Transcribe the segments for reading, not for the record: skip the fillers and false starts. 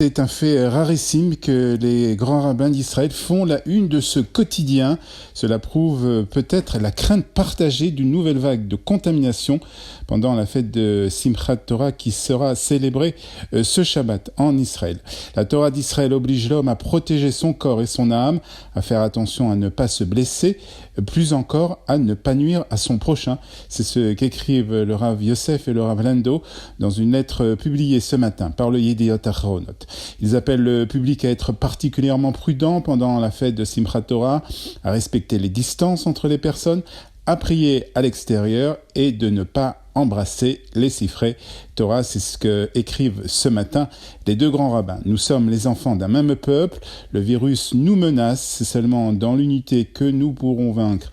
C'est un fait rarissime que les grands rabbins d'Israël font la une de ce quotidien. Cela prouve peut-être la crainte partagée d'une nouvelle vague de contamination pendant la fête de Simchat Torah qui sera célébrée ce Shabbat en Israël. La Torah d'Israël oblige l'homme à protéger son corps et son âme, à faire attention à ne pas se blesser, plus encore à ne pas nuire à son prochain. C'est ce qu'écrivent le Rav Yosef et le Rav Lando dans une lettre publiée ce matin par le Yediot Ahronoth. Ils appellent le public à être particulièrement prudent pendant la fête de Simchat Torah, à respecter les distances entre les personnes, à prier à l'extérieur et de ne pas embrasser les siffrets. Torah, c'est ce que écrivent ce matin les deux grands rabbins. Nous sommes les enfants d'un même peuple, le virus nous menace, c'est seulement dans l'unité que nous pourrons vaincre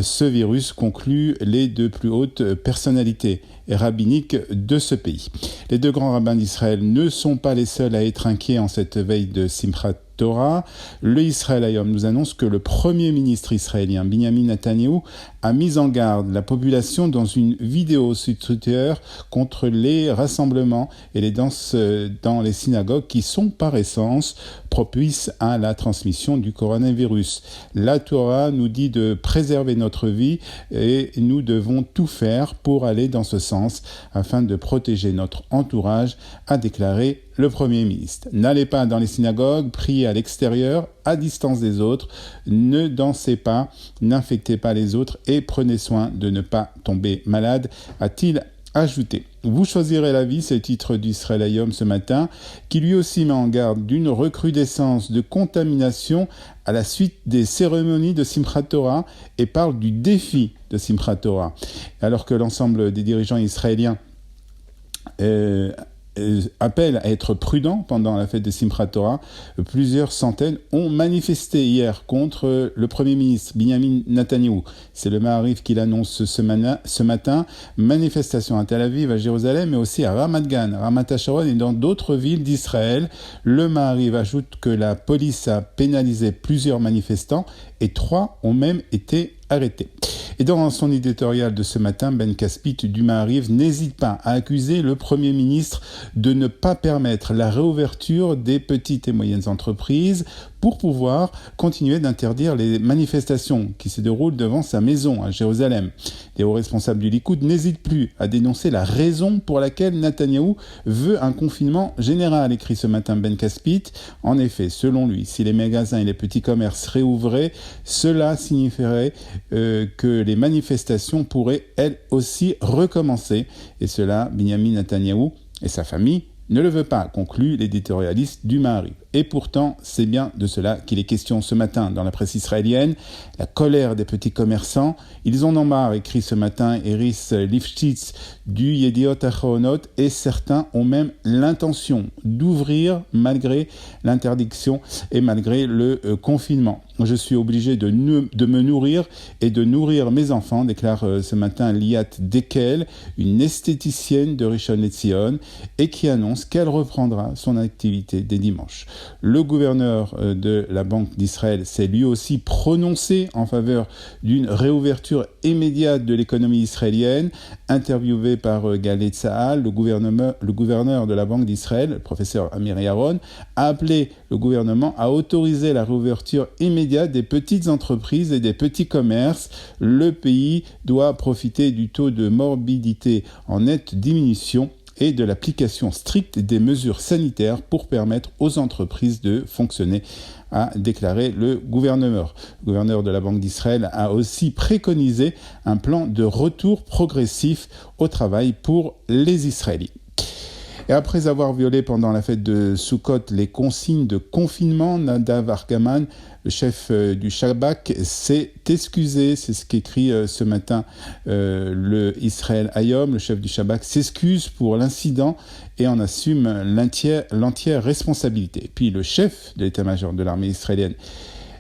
ce virus, concluent les deux plus hautes personnalités rabbiniques de ce pays. Les deux grands rabbins d'Israël ne sont pas les seuls à être inquiets en cette veille de Simchat Torah. Le Israël Hayom nous annonce que le premier ministre israélien, Benjamin Netanyahu, a mis en garde la population dans une vidéo sur Twitter contre les rassemblements et les danses dans les synagogues qui sont par essence propices à la transmission du coronavirus. La Torah nous dit de préserver notre vie et nous devons tout faire pour aller dans ce sens afin de protéger notre entourage, a déclaré le Premier ministre. N'allez pas dans les synagogues, priez à l'extérieur, à distance des autres, ne dansez pas, n'infectez pas les autres et prenez soin de ne pas tomber malade, a-t-il ajouté. Vous choisirez la vie, c'est le titre d'Israël Hayom ce matin, qui lui aussi met en garde d'une recrudescence de contamination à la suite des cérémonies de Simchat Torah et parle du défi de Simchat Torah. Alors que l'ensemble des dirigeants israéliens appelle à être prudent pendant la fête de Simchat Torah. Plusieurs centaines ont manifesté hier contre le Premier ministre Benjamin Netanyahu. C'est le Maariv qui l'annonce ce matin. Manifestation à Tel Aviv, à Jérusalem, mais aussi à Ramat Gan, Ramat HaSharon et dans d'autres villes d'Israël. Le Maariv ajoute que la police a pénalisé plusieurs manifestants et 3 ont même été arrêtés. Et dans son éditorial de ce matin, Ben Caspit du Maariv n'hésite pas à accuser le Premier ministre de ne pas permettre la réouverture des petites et moyennes entreprises pour pouvoir continuer d'interdire les manifestations qui se déroulent devant sa maison à Jérusalem. Les hauts responsables du Likoud n'hésitent plus à dénoncer la raison pour laquelle Netanyahou veut un confinement général, écrit ce matin Ben Caspit. En effet, selon lui, si les magasins et les petits commerces réouvraient, cela signifierait que les manifestations pourraient elles aussi recommencer. Et cela, Benjamin Netanyahou et sa famille ne le veut pas, conclut l'éditorialiste du Maariv. Et pourtant, c'est bien de cela qu'il est question ce matin dans la presse israélienne. La colère des petits commerçants. Ils en ont marre, écrit ce matin Eris Lifshitz du Yediot Ahronoth, et certains ont même l'intention d'ouvrir malgré l'interdiction et malgré le confinement. Je suis obligé de me nourrir et de nourrir mes enfants, déclare ce matin Liat Dekel, une esthéticienne de Rishon LeZion, et qui annonce qu'elle reprendra son activité dès dimanche. Le gouverneur de la Banque d'Israël s'est lui aussi prononcé en faveur d'une réouverture immédiate de l'économie israélienne. Interviewé par Galei Tzahal, le gouverneur de la Banque d'Israël, le professeur Amir Yaron, a appelé le gouvernement à autoriser la réouverture immédiate des petites entreprises et des petits commerces. Le pays doit profiter du taux de morbidité en nette diminution et de l'application stricte des mesures sanitaires pour permettre aux entreprises de fonctionner, a déclaré le gouverneur. Le gouverneur de la Banque d'Israël a aussi préconisé un plan de retour progressif au travail pour les Israéliens. Et après avoir violé pendant la fête de Sukkot les consignes de confinement, Nadav Argaman, le chef du Shabak, s'est excusé. C'est ce qu'écrit ce matin le Israël Hayom. Le chef du Shabak s'excuse pour l'incident et en assume l'entière responsabilité. Et puis le chef de l'état-major de l'armée israélienne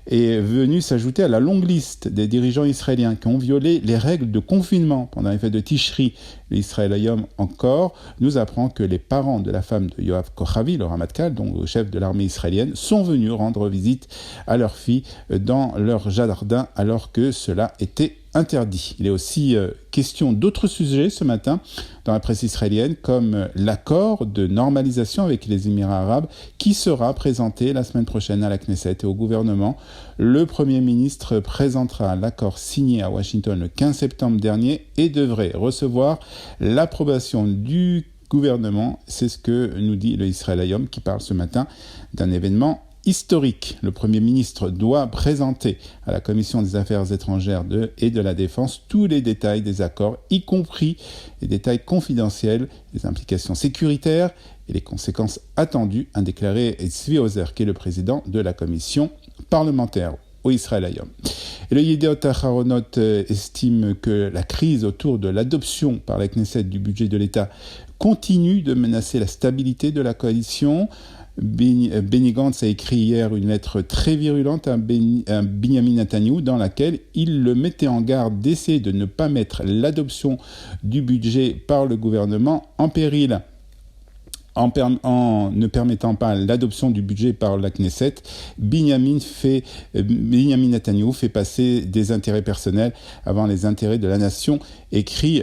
est venu s'ajouter à la longue liste des dirigeants israéliens qui ont violé les règles de confinement pendant les fêtes de Tishri. L'Israël Hayom encore nous apprend que les parents de la femme de Yoav Kochavi, le Ramatkal, donc le chef de l'armée israélienne, sont venus rendre visite à leur fille dans leur jardin alors que cela était interdit. Il est aussi question d'autres sujets ce matin dans la presse israélienne, comme l'accord de normalisation avec les Émirats arabes qui sera présenté la semaine prochaine à la Knesset et au gouvernement. Le Premier ministre présentera l'accord signé à Washington le 15 septembre dernier et devrait recevoir l'approbation du gouvernement. C'est ce que nous dit le Israël Hayom, qui parle ce matin d'un événement historique. Le Premier ministre doit présenter à la Commission des Affaires étrangères et de la Défense tous les détails des accords, y compris les détails confidentiels, les implications sécuritaires et les conséquences attendues, a déclaré Tzvi Ozer, qui est le président de la Commission parlementaire au Israël Hayom. Et le Yediot Aharonot estime que la crise autour de l'adoption par la Knesset du budget de l'État continue de menacer la stabilité de la coalition. Benny Gantz a écrit hier une lettre très virulente à Binyamin Netanyahou dans laquelle il le mettait en garde d'essayer de ne pas mettre l'adoption du budget par le gouvernement en péril. En ne permettant pas l'adoption du budget par la Knesset, Binyamin Netanyahou fait passer des intérêts personnels avant les intérêts de la nation, écrit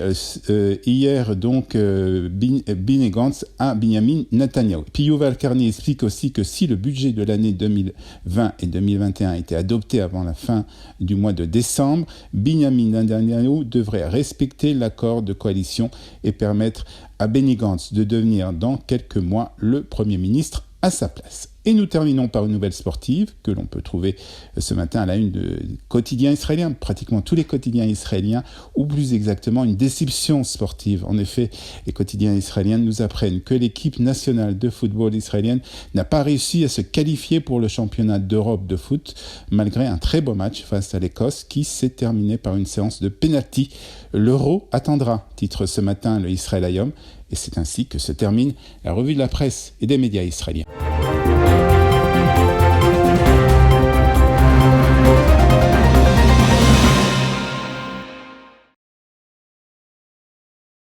hier donc Benny Gantz à Binyamin Netanyahou. Puis Yuval Karni explique aussi que si le budget de l'année 2020 et 2021 était adopté avant la fin du mois de décembre, Binyamin Netanyahou devrait respecter l'accord de coalition et permettre à Benny Gantz de devenir dans quelques mois le Premier ministre à sa place. Et nous terminons par une nouvelle sportive que l'on peut trouver ce matin à la une de quotidiens israéliens, pratiquement tous les quotidiens israéliens, ou plus exactement une déception sportive. En effet, les quotidiens israéliens nous apprennent que l'équipe nationale de football israélienne n'a pas réussi à se qualifier pour le championnat d'Europe de foot, malgré un très beau match face à l'Écosse qui s'est terminé par une séance de pénalty. L'Euro attendra, titre ce matin le Israël Hayom, et c'est ainsi que se termine la revue de la presse et des médias israéliens.